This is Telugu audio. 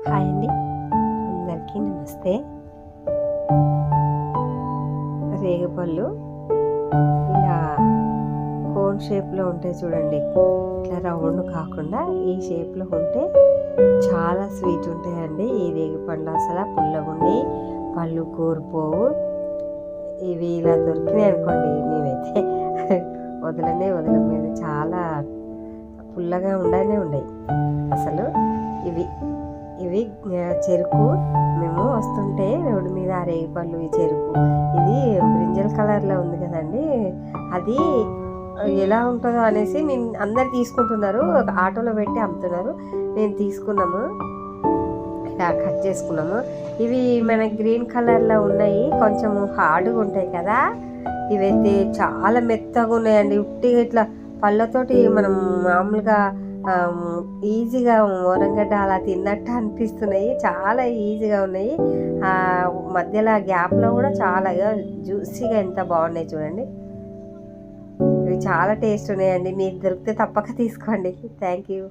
హాయ్ అండి, అందరికీ నమస్తే. రేగుపళ్ళు ఇలా కోన్ షేప్లో ఉంటాయి చూడండి. ఇట్లా రౌండ్ కాకుండా ఈ షేప్లో ఉంటే చాలా స్వీట్ ఉంటాయండి. ఈ రేగిపళ్ళు అసలు పుల్లగుండి పళ్ళు కోరిపోవు. ఇవి ఇలా దొరికినాయి అనుకోండి, మేమైతే వదలం మీద చాలా పుల్లగా ఉండయి అసలు. ఇవి ఇవి చెరుకు మేము వస్తుంటే రోడ్డు మీద ఆ రేగిపళ్ళు, ఈ చెరుకు ఇది బ్రింజల్ కలర్లో ఉంది కదండి, అది ఎలా ఉంటుందో అనేసి మేము అందరు తీసుకుంటున్నారు, ఒక ఆటోలో పెట్టి అమ్ముతున్నారు. మేము తీసుకున్నాము, ఇలా కట్ చేసుకున్నాము. ఇవి మన గ్రీన్ కలర్లో ఉన్నాయి, కొంచెం హార్డ్గా ఉంటాయి కదా. ఇవైతే చాలా మెత్తగా ఉన్నాయండి. ఉట్టిగా ఇట్లా పళ్ళతోటి మనం మామూలుగా ఈజీగా వరంగడ్డ అలా తిన్నట్టు అనిపిస్తున్నాయి. చాలా ఈజీగా ఉన్నాయి. మధ్యలో గ్యాప్లో కూడా చాలా జ్యూసీగా ఎంత బాగున్నాయి చూడండి. ఇవి చాలా టేస్ట్ ఉన్నాయండి. మీకు దొరికితే తప్పక తీసుకోండి. Thank you.